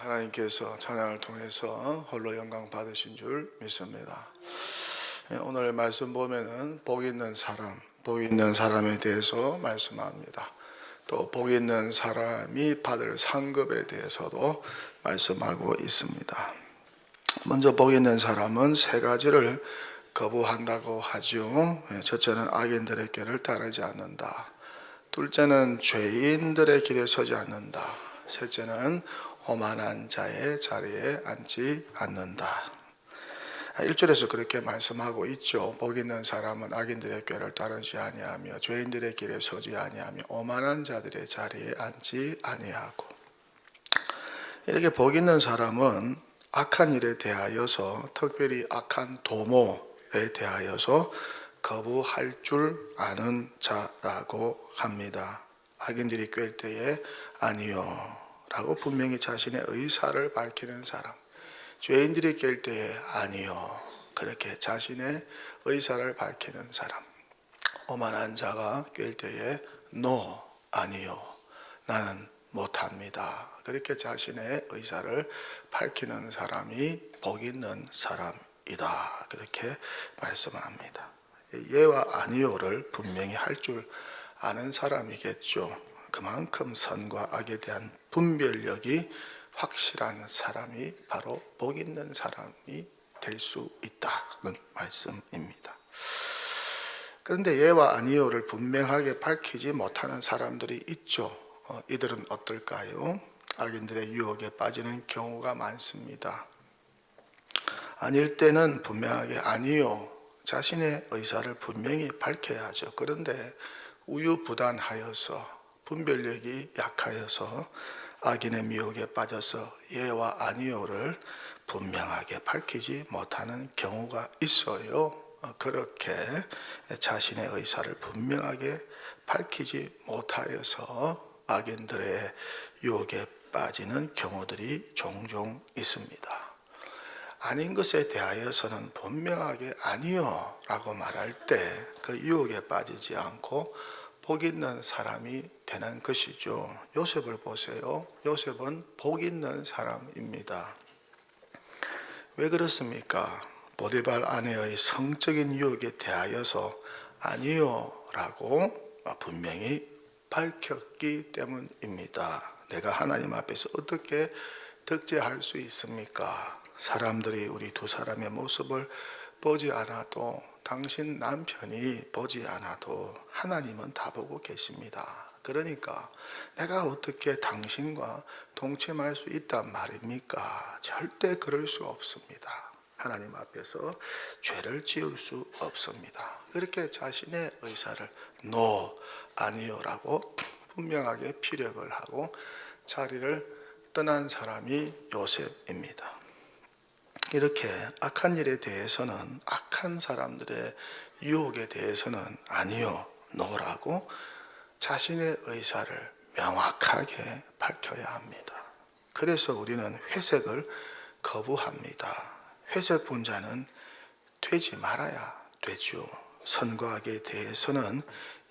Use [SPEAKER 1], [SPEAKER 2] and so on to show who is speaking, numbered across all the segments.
[SPEAKER 1] 하나님께서 찬양을 통해서 홀로 영광 받으신 줄 믿습니다. 오늘 말씀 보면은 복 있는 사람에 대해서 말씀합니다. 또 복 있는 사람이 받을 상급에 대해서도 말씀하고 있습니다. 먼저 복 있는 사람은 세 가지를 거부한다고 하죠. 첫째는 악인들의 길을 따르지 않는다. 둘째는 죄인들의 길에 서지 않는다. 셋째는 오만한 자의 자리에 앉지 않는다. 1절에서 그렇게 말씀하고 있죠. 복 있는 사람은 악인들의 꾀를 따르지 아니하며 죄인들의 길에 서지 아니하며 오만한 자들의 자리에 앉지 아니하고. 이렇게 복 있는 사람은 악한 일에 대하여서, 특별히 악한 도모에 대하여서 거부할 줄 아는 자라고 합니다. 악인들이 꾀일 때에 아니요 라고 분명히 자신의 의사를 밝히는 사람, 죄인들이 깰 때에 아니요 그렇게 자신의 의사를 밝히는 사람, 오만한 자가 깰 때에 no 아니요 나는 못합니다 그렇게 자신의 의사를 밝히는 사람이 복 있는 사람이다 그렇게 말씀합니다. 예와 아니요를 분명히 할 줄 아는 사람이겠죠. 그만큼 선과 악에 대한 분별력이 확실한 사람이 바로 복 있는 사람이 될 수 있다는 말씀입니다. 그런데 예와 아니요를 분명하게 밝히지 못하는 사람들이 있죠. 이들은 어떨까요? 악인들의 유혹에 빠지는 경우가 많습니다. 아닐 때는 분명하게 아니요 자신의 의사를 분명히 밝혀야 하죠. 그런데 우유부단하여서 분별력이 약하여서 악인의 미혹에 빠져서 예와 아니요를 분명하게 밝히지 못하는 경우가 있어요. 그렇게 자신의 의사를 분명하게 밝히지 못하여서 악인들의 유혹에 빠지는 경우들이 종종 있습니다. 아닌 것에 대하여서는 분명하게 아니요 라고 말할 때 그 유혹에 빠지지 않고 복 있는 사람이 되는 것이죠. 요셉을 보세요. 요셉은 복 있는 사람입니다. 왜 그렇습니까? 보디발 아내의 성적인 유혹에 대하여서 아니요 라고 분명히 밝혔기 때문입니다. 내가 하나님 앞에서 어떻게 득죄할 수 있습니까? 사람들이 우리 두 사람의 모습을 보지 않아도, 당신 남편이 보지 않아도 하나님은 다 보고 계십니다. 그러니까 내가 어떻게 당신과 동침할 수 있단 말입니까? 절대 그럴 수 없습니다. 하나님 앞에서 죄를 지을 수 없습니다. 그렇게 자신의 의사를 no, 아니요라고 분명하게 피력을 하고 자리를 떠난 사람이 요셉입니다. 이렇게 악한 일에 대해서는, 악한 사람들의 유혹에 대해서는 아니요, no라고 자신의 의사를 명확하게 밝혀야 합니다. 그래서 우리는 회색을 거부합니다. 회색 분자는 되지 말아야 되죠. 선과 악에 대해서는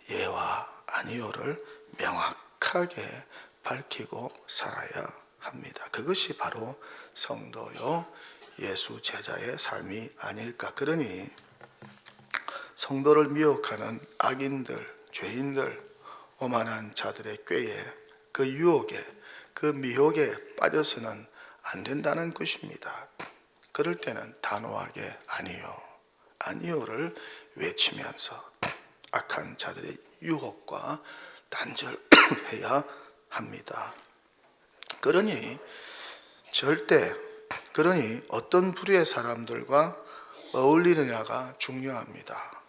[SPEAKER 1] 예와 아니요를 명확하게 밝히고 살아야 합니다. 그것이 바로 성도요 예수 제자의 삶이 아닐까. 그러니 성도를 미혹하는 악인들, 죄인들, 오만한 자들의 꾀에, 그 유혹에, 그 미혹에 빠져서는 안 된다는 것입니다. 그럴 때는 단호하게 아니요, 아니요를 외치면서 악한 자들의 유혹과 단절해야 합니다. 그러니 어떤 부류의 사람들과 어울리느냐가 중요합니다.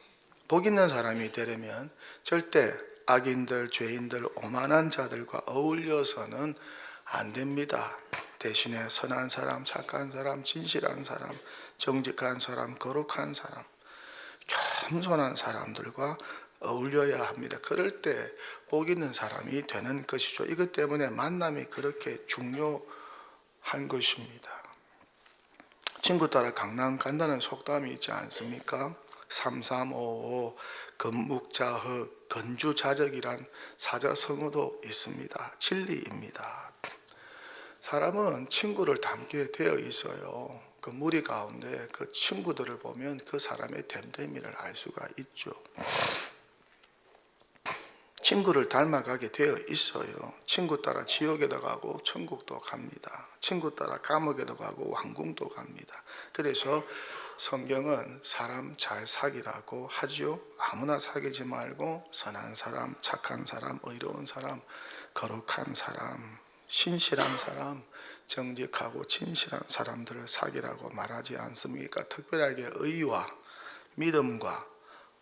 [SPEAKER 1] 복 있는 사람이 되려면 절대 악인들, 죄인들, 오만한 자들과 어울려서는 안 됩니다. 대신에 선한 사람, 착한 사람, 진실한 사람, 정직한 사람, 거룩한 사람, 겸손한 사람들과 어울려야 합니다. 그럴 때 복 있는 사람이 되는 것이죠. 이것 때문에 만남이 그렇게 중요한 것입니다. 친구 따라 강남 간다는 속담이 있지 않습니까? 3355 건묵자흑 건주자적이란 사자성어도 있습니다. 진리입니다. 사람은 친구를 닮게 되어 있어요. 그 무리 가운데 그 친구들을 보면 그 사람의 됨됨이를 알 수가 있죠. 친구를 닮아가게 되어 있어요. 친구 따라 지옥에도 가고 천국도 갑니다. 친구 따라 감옥에도 가고 왕궁도 갑니다. 그래서 성경은 사람 잘 사귀라고 하지요. 아무나 사귀지 말고 선한 사람, 착한 사람, 의로운 사람, 거룩한 사람, 신실한 사람, 정직하고 진실한 사람들을 사귀라고 말하지 않습니까? 특별하게 의와 믿음과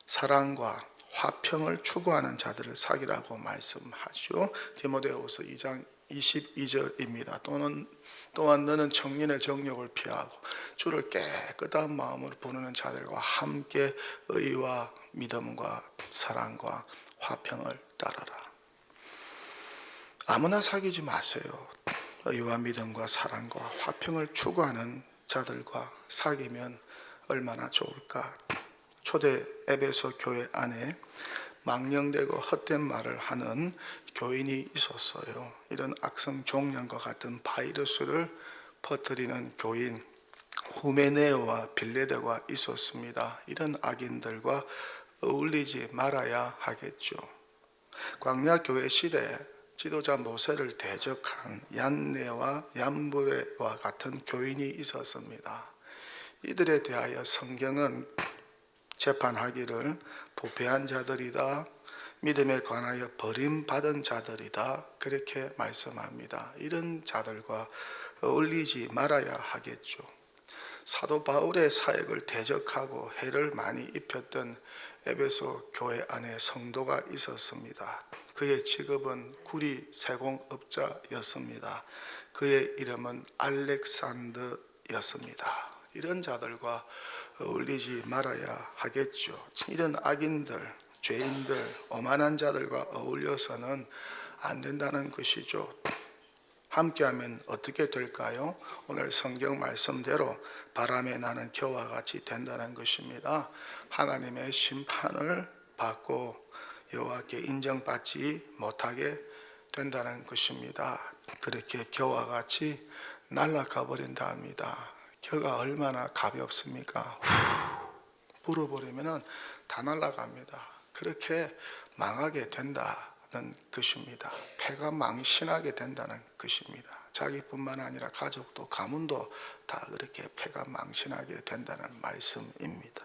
[SPEAKER 1] 사랑과 화평을 추구하는 자들을 사귀라고 말씀하죠. 디모데후서 2장 22절입니다. 또한 너는 청년의 정욕을 피하고 주를 깨끗한 마음으로 부르는 자들과 함께 의와 믿음과 사랑과 화평을 따르라. 아무나 사귀지 마세요. 의와 믿음과 사랑과 화평을 추구하는 자들과 사귀면 얼마나 좋을까. 초대 에베소 교회 안에 망령되고 헛된 말을 하는 교인이 있었어요. 이런 악성 종양과 같은 바이러스를 퍼뜨리는 교인 후메네오와 빌레데가 있었습니다. 이런 악인들과 어울리지 말아야 하겠죠. 광야 교회 시대에 지도자 모세를 대적한 얀네와 얀브레와 같은 교인이 있었습니다. 이들에 대하여 성경은 재판하기를 부패한 자들이다, 믿음에 관하여 버림받은 자들이다, 그렇게 말씀합니다. 이런 자들과 어울리지 말아야 하겠죠. 사도 바울의 사역을 대적하고 해를 많이 입혔던 에베소 교회 안에 성도가 있었습니다. 그의 직업은 구리 세공업자였습니다. 그의 이름은 알렉산더였습니다. 이런 자들과 어울리지 말아야 하겠죠. 이런 악인들, 죄인들, 오만한 자들과 어울려서는 안 된다는 것이죠. 함께하면 어떻게 될까요? 오늘 성경 말씀대로 바람에 나는 겨와 같이 된다는 것입니다. 하나님의 심판을 받고 여호와께 인정받지 못하게 된다는 것입니다. 그렇게 겨와 같이 날아가 버린다 합니다. 겨가 얼마나 가볍습니까? 불어버리면 다 날아갑니다. 그렇게 망하게 된다는 것입니다. 패가 망신하게 된다는 것입니다. 자기뿐만 아니라 가족도 가문도 다 그렇게 패가 망신하게 된다는 말씀입니다.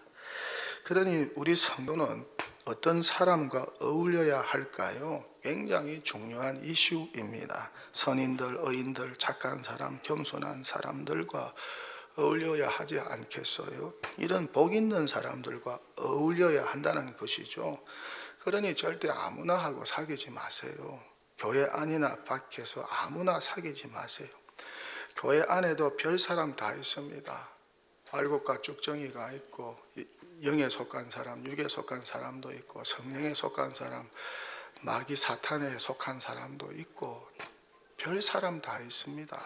[SPEAKER 1] 그러니 우리 성도는 어떤 사람과 어울려야 할까요? 굉장히 중요한 이슈입니다. 선인들, 의인들, 착한 사람, 겸손한 사람들과 어울려야 하지 않겠어요? 이런 복 있는 사람들과 어울려야 한다는 것이죠. 그러니 절대 아무나 하고 사귀지 마세요. 교회 안이나 밖에서 아무나 사귀지 마세요. 교회 안에도 별 사람 다 있습니다. 알곡과 쭉정이가 있고 영에 속한 사람, 육에 속한 사람도 있고 성령에 속한 사람, 마귀 사탄에 속한 사람도 있고 별 사람 다 있습니다.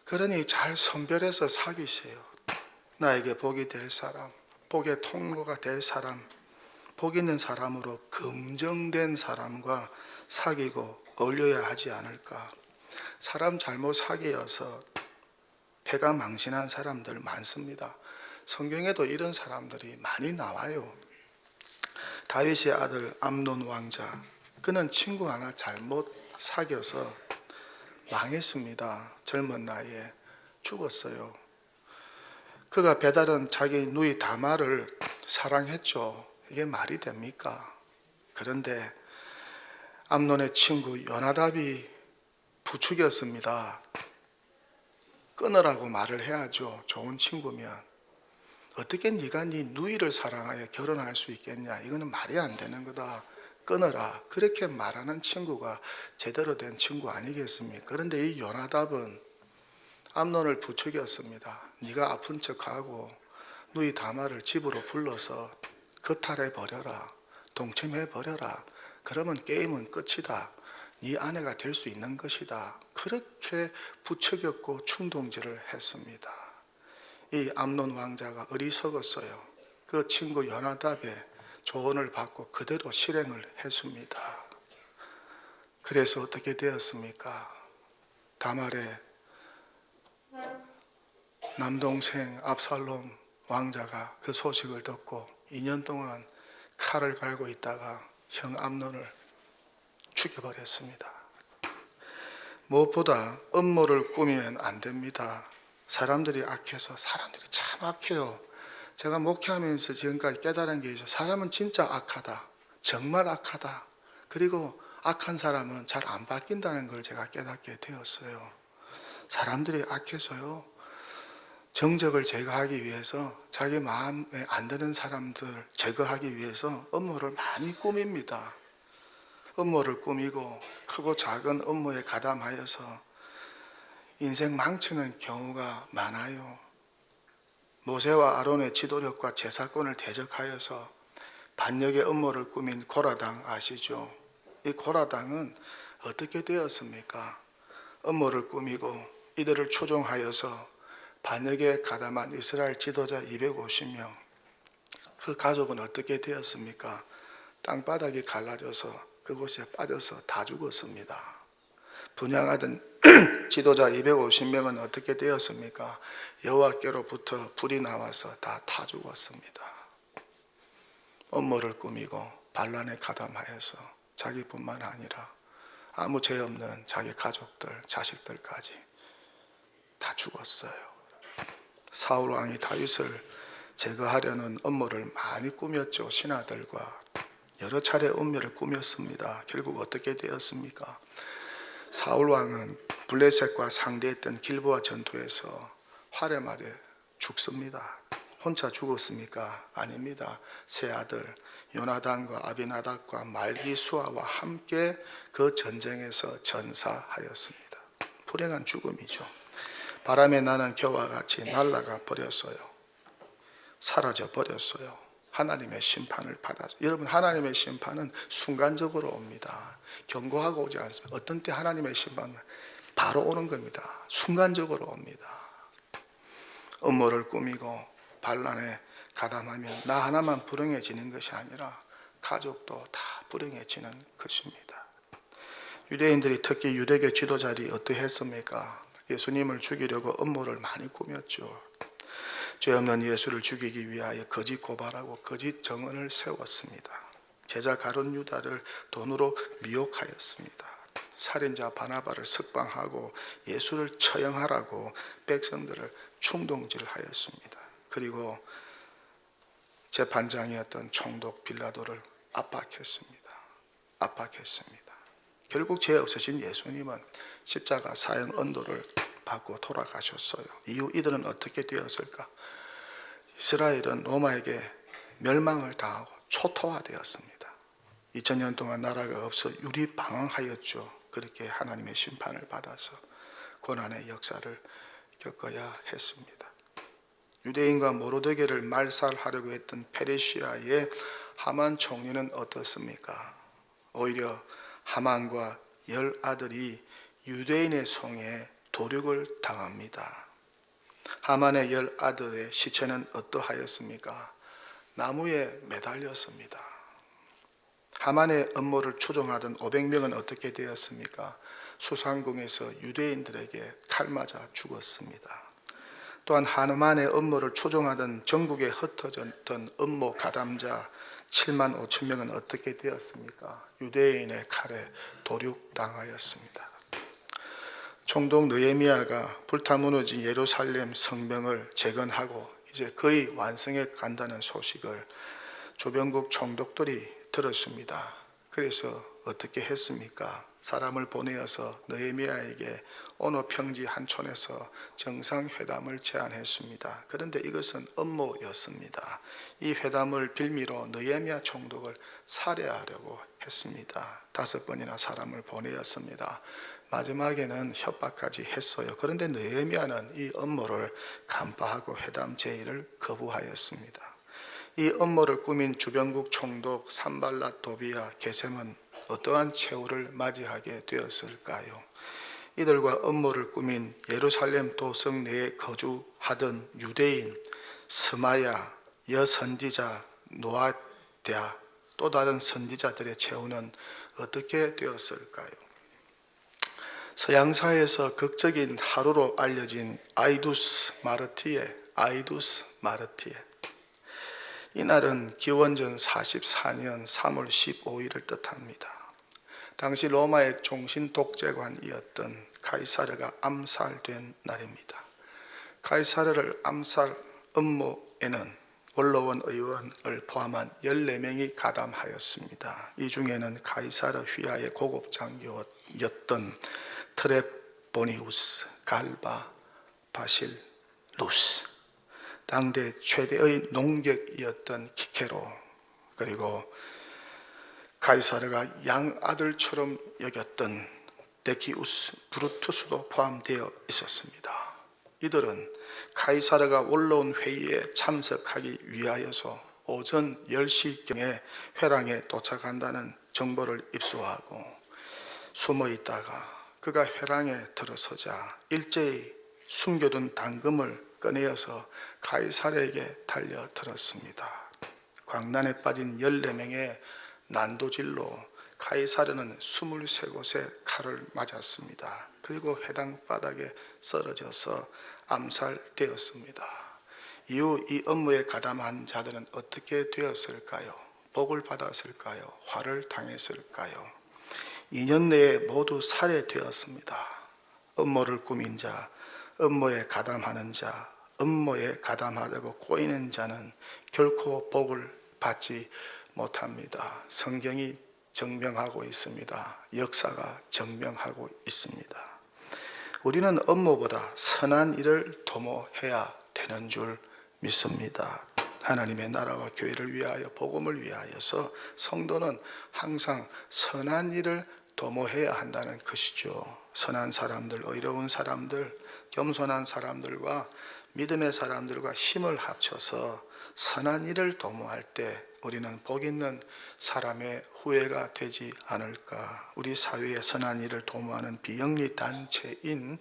[SPEAKER 1] 그러니 잘 선별해서 사귀세요. 나에게 복이 될 사람, 복의 통로가 될 사람, 복 있는 사람으로 검증된 사람과 사귀고 어울려야 하지 않을까. 사람 잘못 사귀어서 패가 망신한 사람들 많습니다. 성경에도 이런 사람들이 많이 나와요. 다윗의 아들 암논 왕자, 그는 친구 하나 잘못 사귀어서 망했습니다. 젊은 나이에 죽었어요. 그가 배다른 자기 누이 다말을 사랑했죠. 이게 말이 됩니까? 그런데 암논의 친구 요나답이 부추겼습니다. 끊으라고 말을 해야죠. 좋은 친구면. 어떻게 네가 네 누이를 사랑하여 결혼할 수 있겠냐? 이거는 말이 안 되는 거다. 끊어라. 그렇게 말하는 친구가 제대로 된 친구 아니겠습니까? 그런데 이 요나답은 암논을 부추겼습니다. 네가 아픈 척하고 누이 다말을 집으로 불러서 겁탈해 버려라. 동침해 버려라. 그러면 게임은 끝이다. 네 아내가 될 수 있는 것이다. 그렇게 부추겼고 충동질을 했습니다. 이 암논 왕자가 어리석었어요. 그 친구 요나답의 조언을 받고 그대로 실행을 했습니다. 그래서 어떻게 되었습니까? 다말의 남동생 압살롬 왕자가 그 소식을 듣고 2년 동안 칼을 갈고 있다가 형 암논을 죽여버렸습니다. 무엇보다 음모를 꾸미면 안 됩니다. 사람들이 악해서, 사람들이 참 악해요. 제가 목회하면서 지금까지 깨달은 게 있어요. 사람은 진짜 악하다. 정말 악하다. 그리고 악한 사람은 잘 안 바뀐다는 걸 제가 깨닫게 되었어요. 사람들이 악해서요, 정적을 제거하기 위해서, 자기 마음에 안 드는 사람들 제거하기 위해서 음모를 많이 꾸밉니다. 음모를 꾸미고 크고 작은 음모에 가담하여서 인생 망치는 경우가 많아요. 모세와 아론의 지도력과 제사권을 대적하여서 반역의 음모를 꾸민 고라당 아시죠? 이 고라당은 어떻게 되었습니까? 음모를 꾸미고 이들을 추종하여서 반역에 가담한 이스라엘 지도자 250명, 그 가족은 어떻게 되었습니까? 땅바닥이 갈라져서 그곳에 빠져서 다 죽었습니다. 분양하던 지도자 250명은 어떻게 되었습니까? 여호와께로부터 불이 나와서 다 타 죽었습니다. 음모를 꾸미고 반란에 가담하여서 자기뿐만 아니라 아무 죄 없는 자기 가족들, 자식들까지 다 죽었어요. 사울 왕이 다윗을 제거하려는 음모를 많이 꾸몄죠. 신하들과 여러 차례 음모를 꾸몄습니다. 결국 어떻게 되었습니까? 사울 왕은 블레셋과 상대했던 길보아 전투에서 활에 맞아 죽습니다. 혼자 죽었습니까? 아닙니다. 세 아들 요나단과 아비나답과 말기수아와 함께 그 전쟁에서 전사하였습니다. 불행한 죽음이죠. 바람에 나는 겨와 같이 날아가 버렸어요. 사라져 버렸어요. 하나님의 심판을 받아죠. 여러분, 하나님의 심판은 순간적으로 옵니다. 경고하고 오지 않습니다. 어떤 때 하나님의 심판은 바로 오는 겁니다. 순간적으로 옵니다. 음모를 꾸미고 반란에 가담하면 나 하나만 불행해지는 것이 아니라 가족도 다 불행해지는 것입니다. 유대인들이, 특히 유대교 지도자들이 어떠했습니까? 예수님을 죽이려고 음모를 많이 꾸몄죠. 죄 없는 예수를 죽이기 위하여 거짓 고발하고 거짓 정언을 세웠습니다. 제자 가룟 유다를 돈으로 미혹하였습니다. 살인자 바나바를 석방하고 예수를 처형하라고 백성들을 충동질하였습니다. 그리고 재판장이었던 총독 빌라도를 압박했습니다. 결국 죄 없으신 예수님은 십자가 사형 언도를 받고 돌아가셨어요. 이후 이들은 어떻게 되었을까? 이스라엘은 로마에게 멸망을 당하고 초토화되었습니다. 2000년 동안 나라가 없어 유리방황하였죠. 그렇게 하나님의 심판을 받아서 고난의 역사를 겪어야 했습니다. 유대인과 모르드게를 말살하려고 했던 페르시아의 하만 총리는 어떻습니까? 오히려 하만과 10아들이 유대인의 손에 도륙을 당합니다. 하만의 10아들의 시체는 어떠하였습니까? 나무에 매달렸습니다. 하만의 음모를 추종하던 500명은 어떻게 되었습니까? 수상궁에서 유대인들에게 칼 맞아 죽었습니다. 또한 하만의 음모를 추종하던 전국에 흩어졌던 음모 가담자 7만 5천 명은 어떻게 되었습니까? 유대인의 칼에 도륙당하였습니다. 총독 느헤미야가 불타 무너진 예루살렘 성벽을 재건하고 이제 거의 완성해 간다는 소식을 주변국 총독들이 들었습니다. 그래서 어떻게 했습니까? 사람을 보내어서 느헤미야에게 어느 평지 한 촌에서 정상회담을 제안했습니다. 그런데 이것은 음모였습니다. 이 회담을 빌미로 느헤미야 총독을 살해하려고 했습니다. 5번이나 사람을 보내었습니다. 마지막에는 협박까지 했어요. 그런데 느헤미야는 이 음모를 간파하고 회담 제의를 거부하였습니다. 이 음모를 꾸민 주변국 총독 산발랏 도비아 게셈은 어떠한 최후를 맞이하게 되었을까요? 이들과 음모를 꾸민 예루살렘 도성 내에 거주하던 유대인 스마야, 여선지자 노아랴, 또 다른 선지자들의 최후는 어떻게 되었을까요? 서양사에서 극적인 하루로 알려진 아이두스 마르티에. 이날은 기원전 44년 3월 15일을 뜻합니다. 당시 로마의 종신 독재관이었던 가이사르가 암살된 날입니다. 가이사르를 암살 음모에는 원로원 의원을 포함한 14명이 가담하였습니다. 이 중에는 가이사르 휘하의 고급장교였던 트레보니우스, 갈바, 바실루스, 당대 최대의 농객이었던 키케로, 그리고 가이사르가 양아들처럼 여겼던 데키우스 브루투스도 포함되어 있었습니다. 이들은 가이사르가 원로원 회의에 참석하기 위하여서 오전 10시경에 회랑에 도착한다는 정보를 입수하고 숨어 있다가 그가 회랑에 들어서자 일제히 숨겨둔 당금을 꺼내어서 가이사르에게 달려들었습니다. 광란에 빠진 14명의 난도질로 가이사르는 23곳에 칼을 맞았습니다. 그리고 회당 바닥에 쓰러져서 암살되었습니다. 이후 이 업무에 가담한 자들은 어떻게 되었을까요? 복을 받았을까요? 화를 당했을까요? 2년 내에 모두 살해되었습니다. 음모를 꾸민 자, 음모에 가담하는 자, 음모에 가담하려고 꼬이는 자는 결코 복을 받지 못합니다. 성경이 증명하고 있습니다. 역사가 증명하고 있습니다. 우리는 업무보다 선한 일을 도모해야 되는 줄 믿습니다. 하나님의 나라와 교회를 위하여, 복음을 위하여서 성도는 항상 선한 일을 도모해야 한다는 것이죠. 선한 사람들, 의로운 사람들, 겸손한 사람들과 믿음의 사람들과 힘을 합쳐서 선한 일을 도모할 때 우리는 복 있는 사람의 후예가 되지 않을까. 우리 사회에 선한 일을 도모하는 비영리 단체인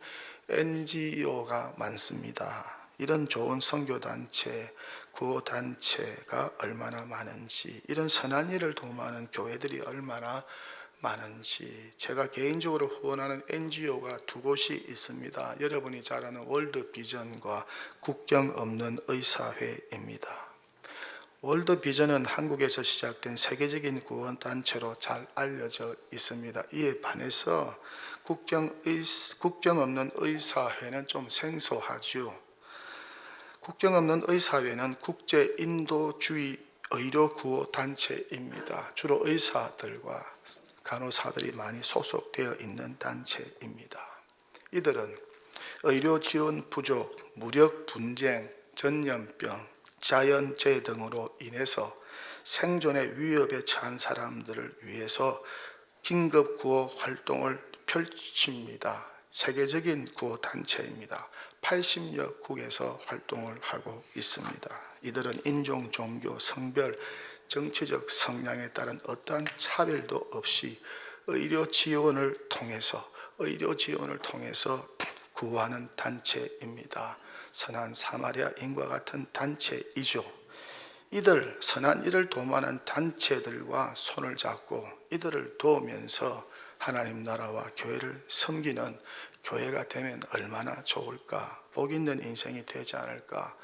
[SPEAKER 1] NGO가 많습니다. 이런 좋은 선교단체, 구호단체가 얼마나 많은지, 이런 선한 일을 도모하는 교회들이 얼마나 많은지. 제가 개인적으로 후원하는 NGO가 2곳이 있습니다. 여러분이 잘 아는 월드비전과 국경 없는 의사회입니다. 월드비전은 한국에서 시작된 세계적인 구원단체로 잘 알려져 있습니다. 이에 반해서 국경 없는 의사회는 좀 생소하죠. 국경 없는 의사회는 국제 인도주의 의료 구호 단체입니다. 주로 의사들과 간호사들이 많이 소속되어 있는 단체입니다. 이들은 의료 지원 부족, 무력 분쟁, 전염병, 자연재해 등으로 인해서 생존의 위협에 처한 사람들을 위해서 긴급 구호 활동을 펼칩니다. 세계적인 구호 단체입니다. 80여 국에서 활동을 하고 있습니다. 이들은 인종, 종교, 성별, 정치적 성향에 따른 어떠한 차별도 없이 의료 지원을 통해서 구호하는 단체입니다. 선한 사마리아인과 같은 단체이죠. 이들 선한 일을 도모하는 단체들과 손을 잡고 이들을 도우면서 하나님 나라와 교회를 섬기는 교회가 되면 얼마나 좋을까. 복 있는 인생이 되지 않을까.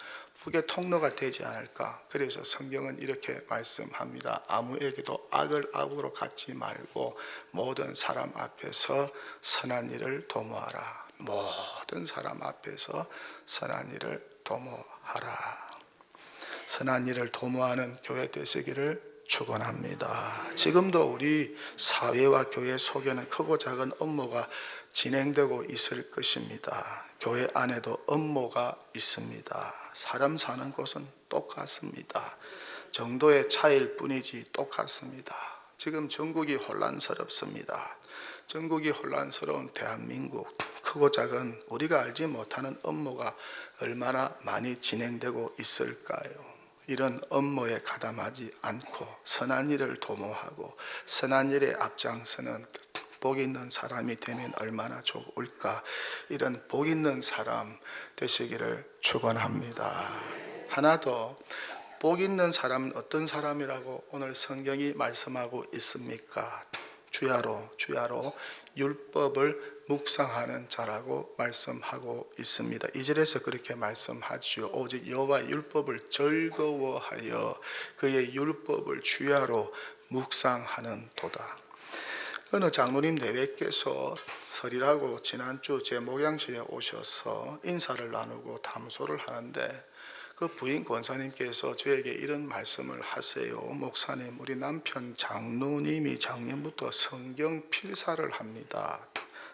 [SPEAKER 1] 복의 통로가 되지 않을까. 그래서 성경은 이렇게 말씀합니다. 아무에게도 악을 악으로 갚지 말고 모든 사람 앞에서 선한 일을 도모하라. 모든 사람 앞에서 선한 일을 도모하라. 선한 일을 도모하는 교회 되시기를 축원합니다. 지금도 우리 사회와 교회 속에는 크고 작은 업무가 진행되고 있을 것입니다. 교회 안에도 업무가 있습니다. 사람 사는 곳은 똑같습니다. 정도의 차이일 뿐이지 똑같습니다. 지금 전국이 혼란스럽습니다. 전국이 혼란스러운 대한민국, 크고 작은 우리가 알지 못하는 업무가 얼마나 많이 진행되고 있을까요? 이런 업무에 가담하지 않고 선한 일을 도모하고 선한 일에 앞장서는 복 있는 사람이 되면 얼마나 좋을까. 이런 복 있는 사람 되시기를 축원합니다. 하나 더, 복 있는 사람은 어떤 사람이라고 오늘 성경이 말씀하고 있습니까? 주야로 율법을 묵상하는 자라고 말씀하고 있습니다. 2절에서 그렇게 말씀하죠. 오직 여호와의 율법을 즐거워하여 그의 율법을 주야로 묵상하는 도다. 어느 장로님 내외께서 설이라고 지난주 제 목양실에 오셔서 인사를 나누고 담소를 하는데 그 부인 권사님께서 저에게 이런 말씀을 하세요. 목사님, 우리 남편 장로님이 작년부터 성경 필사를 합니다.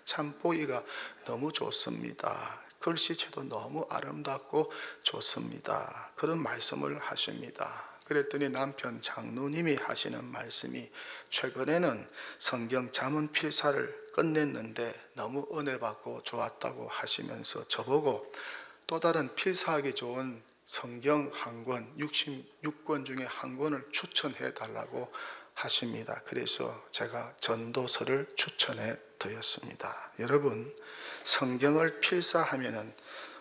[SPEAKER 1] 참 보기가 너무 좋습니다. 글씨체도 너무 아름답고 좋습니다. 그런 말씀을 하십니다. 그랬더니 남편 장로님이 하시는 말씀이 최근에는 성경 잠언 필사를 끝냈는데 너무 은혜 받고 좋았다고 하시면서 저보고 또 다른 필사하기 좋은 성경 한 권, 66권 중에 한 권을 추천해 달라고 하십니다. 그래서 제가 전도서를 추천해 드렸습니다. 여러분, 성경을 필사하면은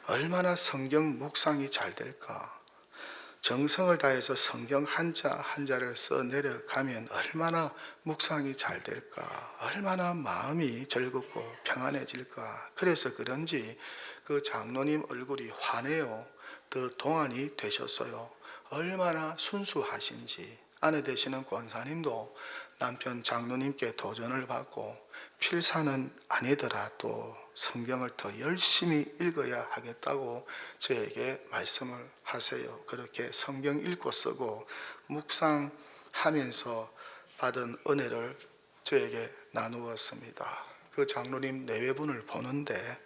[SPEAKER 1] 얼마나 성경 묵상이 잘 될까? 정성을 다해서 성경 한자 한자를 써 내려가면 얼마나 묵상이 잘 될까? 얼마나 마음이 즐겁고 평안해질까? 그래서 그런지 그 장로님 얼굴이 환해요. 더 동안이 되셨어요. 얼마나 순수하신지. 아내 되시는 권사님도 남편 장로님께 도전을 받고 필사는 아니더라도 성경을 더 열심히 읽어야 하겠다고 저에게 말씀을 하세요. 그렇게 성경 읽고 쓰고 묵상하면서 받은 은혜를 저에게 나누었습니다. 그 장로님 내외분을 보는데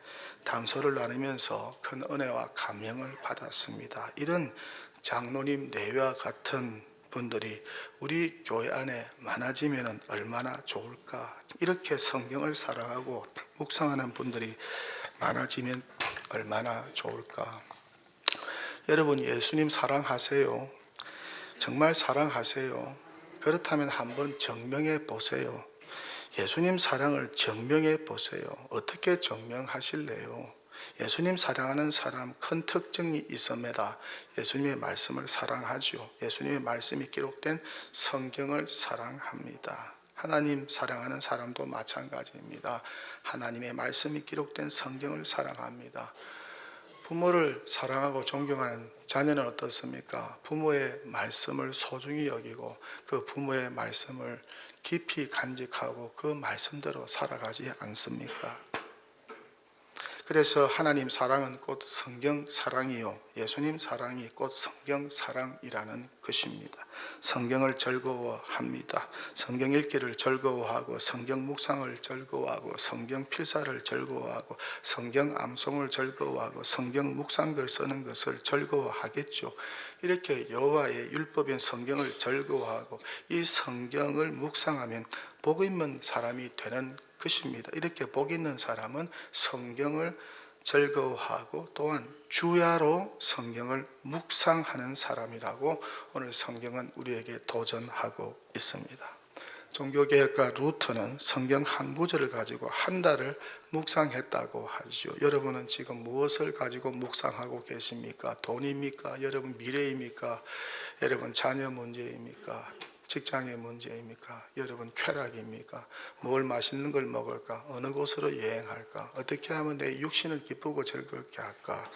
[SPEAKER 1] 담소를 나누면서 큰 은혜와 감명을 받았습니다. 이런 장로님 내외와 같은 분들이 우리 교회 안에 많아지면 얼마나 좋을까? 이렇게 성경을 사랑하고 묵상하는 분들이 많아지면 얼마나 좋을까? 여러분, 예수님 사랑하세요? 정말 사랑하세요? 그렇다면 한번 증명해 보세요. 예수님 사랑을 증명해 보세요. 어떻게 증명하실래요? 예수님 사랑하는 사람 큰 특징이 있습니다. 예수님의 말씀을 사랑하죠. 예수님의 말씀이 기록된 성경을 사랑합니다. 하나님 사랑하는 사람도 마찬가지입니다. 하나님의 말씀이 기록된 성경을 사랑합니다. 부모를 사랑하고 존경하는 자녀는 어떻습니까? 부모의 말씀을 소중히 여기고 그 부모의 말씀을 깊이 간직하고 그 말씀대로 살아가지 않습니까? 그래서 하나님 사랑은 곧 성경 사랑이요, 예수님 사랑이 곧 성경 사랑이라는 것입니다. 성경을 즐거워합니다. 성경 읽기를 즐거워하고 성경 묵상을 즐거워하고 성경 필사를 즐거워하고 성경 암송을 즐거워하고 성경 묵상글 쓰는 것을 즐거워하겠죠. 이렇게 여호와의 율법인 성경을 즐거워하고 이 성경을 묵상하면 복 있는 사람이 되는 것입니다. 이렇게 복 있는 사람은 성경을 즐거워하고 또한 주야로 성경을 묵상하는 사람이라고 오늘 성경은 우리에게 도전하고 있습니다. 종교개혁가 루터는 성경 한 구절을 가지고 한 달을 묵상했다고 하죠. 여러분은 지금 무엇을 가지고 묵상하고 계십니까? 돈입니까? 여러분 미래입니까? 여러분 자녀 문제입니까? 직장의 문제입니까? 여러분 쾌락입니까? 뭘 맛있는 걸 먹을까? 어느 곳으로 여행할까? 어떻게 하면 내 육신을 기쁘고 즐겁게 할까?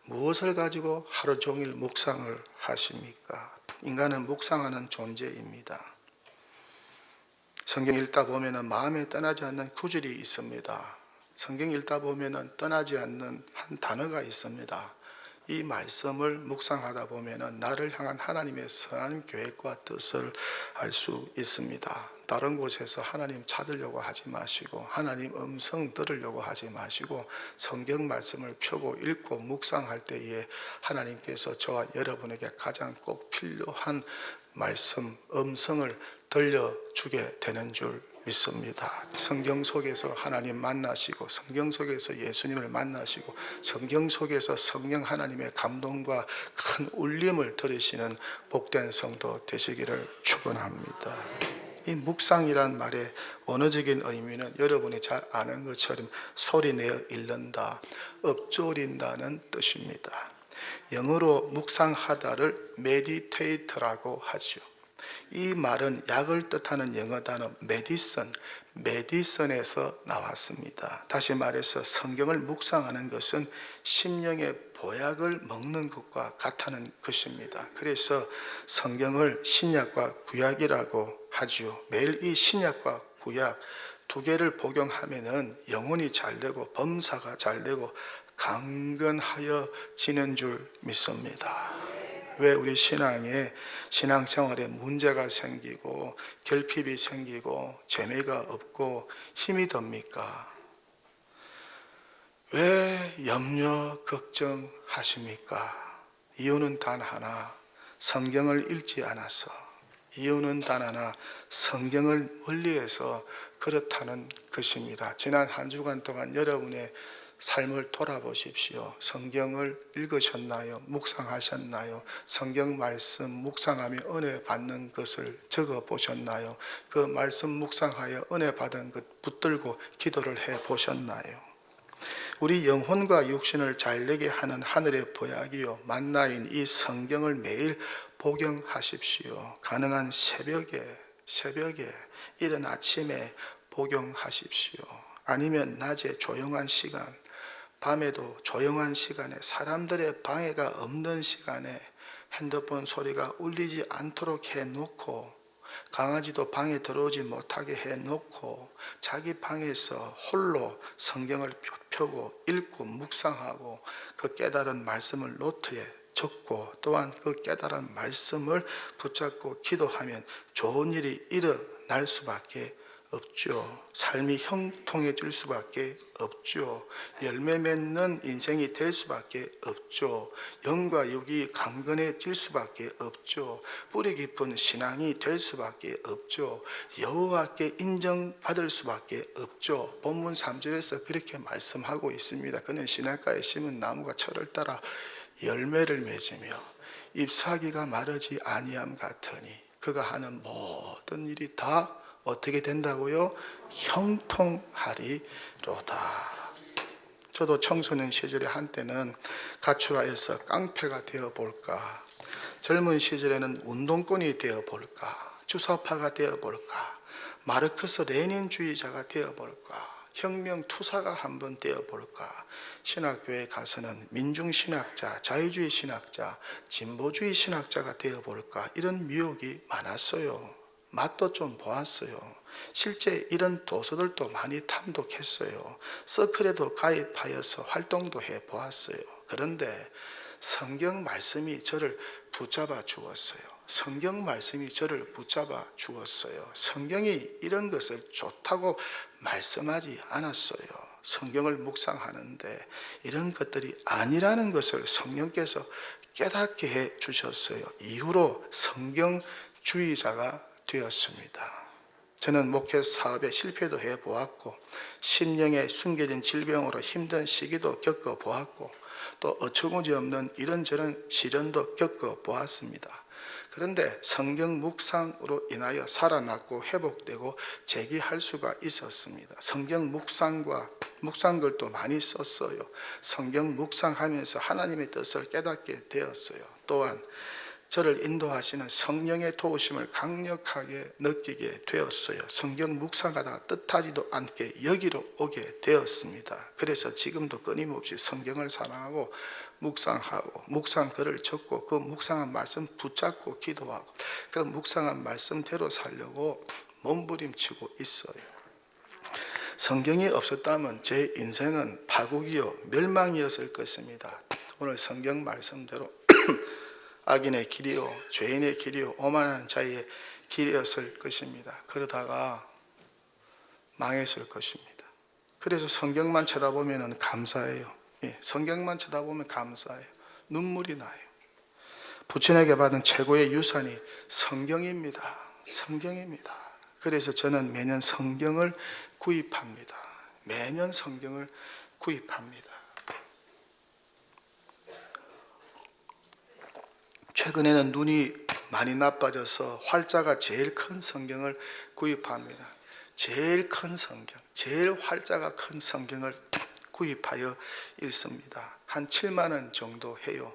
[SPEAKER 1] 무엇을 가지고 하루 종일 묵상을 하십니까? 인간은 묵상하는 존재입니다. 성경 읽다 보면 마음에 떠나지 않는 구절이 있습니다. 성경 읽다 보면 떠나지 않는 한 단어가 있습니다. 이 말씀을 묵상하다 보면 나를 향한 하나님의 선한 계획과 뜻을 알 수 있습니다. 다른 곳에서 하나님 찾으려고 하지 마시고 하나님 음성 들으려고 하지 마시고 성경 말씀을 펴고 읽고 묵상할 때에 하나님께서 저와 여러분에게 가장 꼭 필요한 말씀, 음성을 들려주게 되는 줄 믿습니다. 성경 속에서 하나님 만나시고 성경 속에서 예수님을 만나시고 성경 속에서 성령 하나님의 감동과 큰 울림을 들으시는 복된 성도 되시기를 축원합니다. 이 묵상이란 말의 원어적인 의미는 여러분이 잘 아는 것처럼 소리내어 읽는다, 읊조린다는 뜻입니다. 영어로 묵상하다를 meditate라고 하죠. 이 말은 약을 뜻하는 영어 단어 메디슨에서 나왔습니다. 다시 말해서 성경을 묵상하는 것은 심령의 보약을 먹는 것과 같다는 것입니다. 그래서 성경을 신약과 구약이라고 하죠. 매일 이 신약과 구약 두 개를 복용하면은 영혼이 잘 되고 범사가 잘 되고 강건하여지는 줄 믿습니다. 왜 우리 신앙생활에 문제가 생기고 결핍이 생기고 재미가 없고 힘이 듭니까? 왜 염려, 걱정하십니까? 이유는 단 하나, 성경을 읽지 않아서. 이유는 단 하나, 성경을 멀리해서 그렇다는 것입니다. 지난 한 주간 동안 여러분의 삶을 돌아보십시오. 성경을 읽으셨나요? 묵상하셨나요? 성경 말씀 묵상하며 은혜 받는 것을 적어 보셨나요? 그 말씀 묵상하여 은혜 받은 것 붙들고 기도를 해 보셨나요? 우리 영혼과 육신을 잘되게 하는 하늘의 보약이요 만나인 이 성경을 매일 복용하십시오. 가능한 새벽에 이른 아침에 복용하십시오. 아니면 낮에 조용한 시간, 밤에도 조용한 시간에 사람들의 방해가 없는 시간에 핸드폰 소리가 울리지 않도록 해놓고 강아지도 방에 들어오지 못하게 해놓고 자기 방에서 홀로 성경을 펴고 읽고 묵상하고 그 깨달은 말씀을 노트에 적고 또한 그 깨달은 말씀을 붙잡고 기도하면 좋은 일이 일어날 수밖에 없죠. 삶이 형통해질 수밖에 없죠. 열매 맺는 인생이 될 수밖에 없죠. 영과 육이 강건해질 수밖에 없죠. 뿌리 깊은 신앙이 될 수밖에 없죠. 여호와께 인정받을 수밖에 없죠. 본문 3절에서 그렇게 말씀하고 있습니다. 그는 시냇가에 심은 나무가 철을 따라 열매를 맺으며 잎사귀가 마르지 아니함 같으니 그가 하는 모든 일이 다 어떻게 된다고요? 형통하리로다. 저도 청소년 시절에 한때는 가출하여서 깡패가 되어볼까, 젊은 시절에는 운동권이 되어볼까, 주사파가 되어볼까, 마르크스 레닌주의자가 되어볼까, 혁명투사가 한번 되어볼까, 신학교에 가서는 민중신학자, 자유주의 신학자, 진보주의 신학자가 되어볼까, 이런 미혹이 많았어요. 맛도 좀 보았어요. 실제 이런 도서들도 많이 탐독했어요. 서클에도 가입하여서 활동도 해보았어요. 그런데 성경 말씀이 저를 붙잡아 주었어요. 성경 말씀이 저를 붙잡아 주었어요. 성경이 이런 것을 좋다고 말씀하지 않았어요. 성경을 묵상하는데 이런 것들이 아니라는 것을 성령께서 깨닫게 해 주셨어요. 이후로 성경주의자가 되었습니다. 저는 목회 사업에 실패도 해보았고 심령에 숨겨진 질병으로 힘든 시기도 겪어보았고 또 어처구니 없는 이런저런 시련도 겪어보았습니다. 그런데 성경 묵상으로 인하여 살아났고 회복되고 재기할 수가 있었습니다. 성경 묵상글도 많이 썼어요. 성경 묵상하면서 하나님의 뜻을 깨닫게 되었어요. 또한 저를 인도하시는 성령의 도우심을 강력하게 느끼게 되었어요. 성경 묵상하다가 뜻하지도 않게 여기로 오게 되었습니다. 그래서 지금도 끊임없이 성경을 사랑하고 묵상하고 묵상글을 적고 그 묵상한 말씀 붙잡고 기도하고 그 묵상한 말씀대로 살려고 몸부림치고 있어요. 성경이 없었다면 제 인생은 파국이요 멸망이었을 것입니다. 오늘 성경 말씀대로 악인의 길이요 죄인의 길이요 오만한 자의 길이었을 것입니다. 그러다가 망했을 것입니다. 그래서 성경만 쳐다보면 감사해요. 성경만 쳐다보면 감사해요. 눈물이 나요. 부친에게 받은 최고의 유산이 성경입니다. 성경입니다. 그래서 저는 매년 성경을 구입합니다. 매년 성경을 구입합니다. 최근에는 눈이 많이 나빠져서 활자가 제일 큰 성경을 구입합니다. 제일 큰 성경, 제일 활자가 큰 성경을 구입하여 읽습니다. 한 7만 원 정도 해요.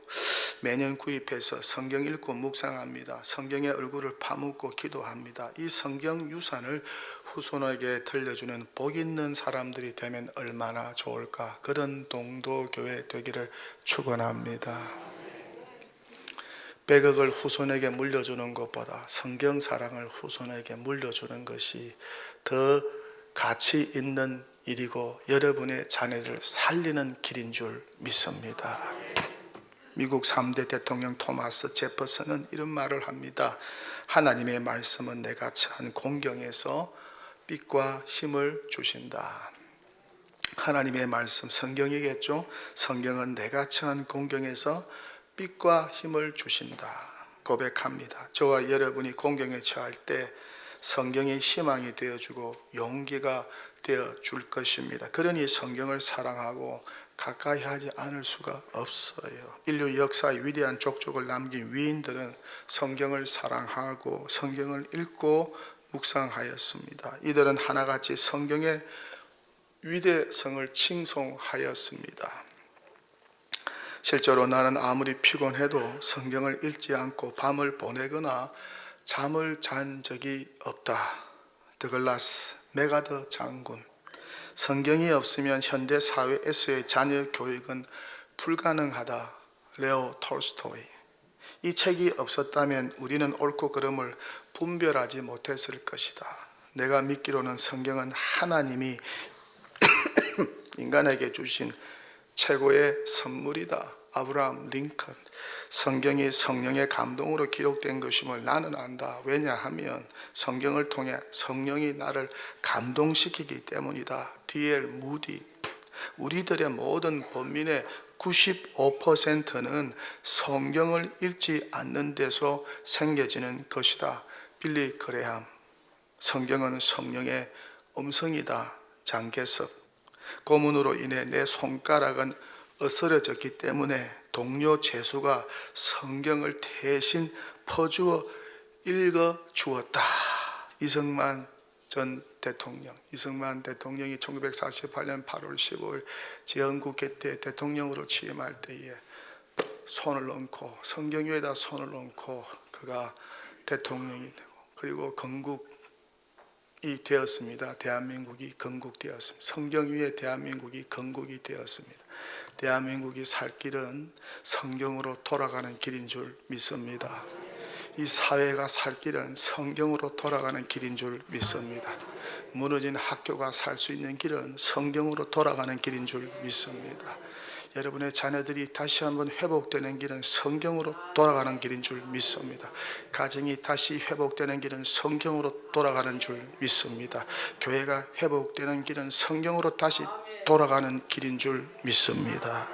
[SPEAKER 1] 매년 구입해서 성경 읽고 묵상합니다. 성경의 얼굴을 파묻고 기도합니다. 이 성경 유산을 후손에게 들려주는 복 있는 사람들이 되면 얼마나 좋을까. 그런 동도교회 되기를 축원합니다. 100억을 후손에게 물려주는 것보다 성경 사랑을 후손에게 물려주는 것이 더 가치 있는 일이고 여러분의 자녀를 살리는 길인 줄 믿습니다. 미국 3대 대통령 토마스 제퍼슨은 이런 말을 합니다. 하나님의 말씀은 내가 처한 공경에서 빛과 힘을 주신다. 하나님의 말씀, 성경이겠죠. 성경은 내가 처한 공경에서 빛과 힘을 주신다. 고백합니다. 저와 여러분이 공경에 처할 때 성경이 희망이 되어주고 용기가 되어줄 것입니다. 그러니 성경을 사랑하고 가까이 하지 않을 수가 없어요. 인류 역사의 위대한 족적을 남긴 위인들은 성경을 사랑하고 성경을 읽고 묵상하였습니다. 이들은 하나같이 성경의 위대성을 칭송하였습니다. 실제로 나는 아무리 피곤해도 성경을 읽지 않고 밤을 보내거나 잠을 잔 적이 없다. 더글라스 메가더 장군. 성경이 없으면 현대 사회에서의 자녀 교육은 불가능하다. 레오 톨스토이. 이 책이 없었다면 우리는 옳고 그름을 분별하지 못했을 것이다. 내가 믿기로는 성경은 하나님이 인간에게 주신 최고의 선물이다. 아브라함 링컨. 성경이 성령의 감동으로 기록된 것임을 나는 안다. 왜냐하면 성경을 통해 성령이 나를 감동시키기 때문이다. D.L. 무디. 우리들의 모든 범민의 95%는 성경을 읽지 않는 데서 생겨지는 것이다. 빌리 그레함. 성경은 성령의 음성이다. 장개석. 고문으로 인해 내 손가락은 어스러졌기 때문에 동료 재수가 성경을 대신 퍼주어 읽어 주었다. 이승만 전 대통령. 이승만 대통령이 1948년 8월 15일 제헌국회 때 대통령으로 취임할 때에 손을 얹고 성경 위에다 손을 얹고 그가 대통령이 되고 그리고 건국이 되었습니다. 대한민국이 건국되었습니다. 성경 위에 대한민국이 건국이 되었습니다. 대한민국이 살 길은 성경으로 돌아가는 길인 줄 믿습니다. 이 사회가 살 길은 성경으로 돌아가는 길인 줄 믿습니다. 무너진 학교가 살 수 있는 길은 성경으로 돌아가는 길인 줄 믿습니다. 여러분의 자녀들이 다시 한번 회복되는 길은 성경으로 돌아가는 길인 줄 믿습니다. 가정이 다시 회복되는 길은 성경으로 돌아가는 줄 믿습니다. 교회가 회복되는 길은 성경으로 다시 돌아가는 길인 줄 믿습니다.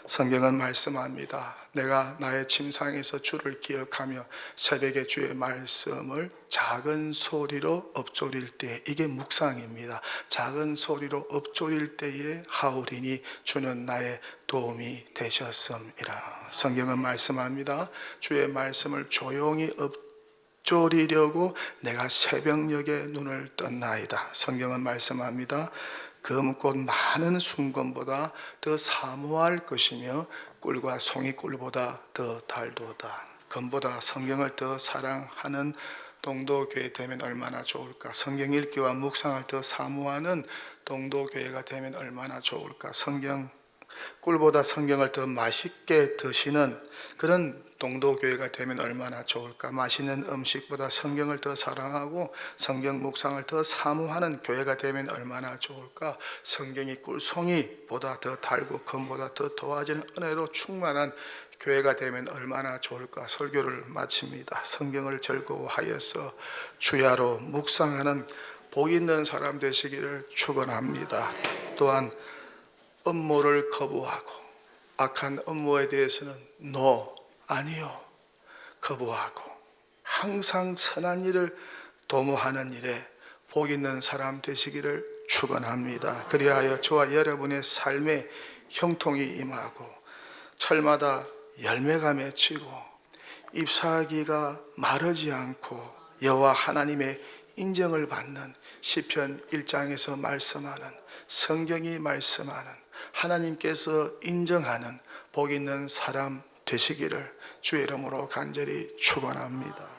[SPEAKER 1] 성경은 말씀합니다. 내가 나의 침상에서 주를 기억하며 새벽에 주의 말씀을 작은 소리로 읊조릴 때, 이게 묵상입니다. 작은 소리로 읊조릴 때에 하오리니 주는 나의 도움이 되셨음이라. 성경은 말씀합니다. 주의 말씀을 조용히 읊조리려고 내가 새벽녘에 눈을 떴나이다. 성경은 말씀합니다. 금꽃 많은 순금보다 더 사모할 것이며 꿀과 송이꿀보다 더 달도다. 금보다 성경을 더 사랑하는 동도교회 되면 얼마나 좋을까. 성경 읽기와 묵상을 더 사모하는 동도교회가 되면 얼마나 좋을까. 꿀보다 성경을 더 맛있게 드시는 그런 동도교회가 되면 얼마나 좋을까. 맛있는 음식보다 성경을 더 사랑하고 성경 묵상을 더 사모하는 교회가 되면 얼마나 좋을까. 성경이 꿀송이보다 더 달고 금보다 더 도와지는 은혜로 충만한 교회가 되면 얼마나 좋을까. 설교를 마칩니다. 성경을 즐거워하여서 주야로 묵상하는 복 있는 사람 되시기를 축원합니다. 또한 음모를 거부하고 악한 음모에 대해서는 아니요 거부하고 항상 선한 일을 도모하는 일에 복 있는 사람 되시기를 축원합니다. 그리하여 저와 여러분의 삶에 형통이 임하고 철마다 열매가 맺히고 잎사귀가 마르지 않고 여호와 하나님의 인정을 받는 시편 1장에서 말씀하는, 성경이 말씀하는, 하나님께서 인정하는 복 있는 사람 되시기를 주의 이름으로 간절히 축원합니다.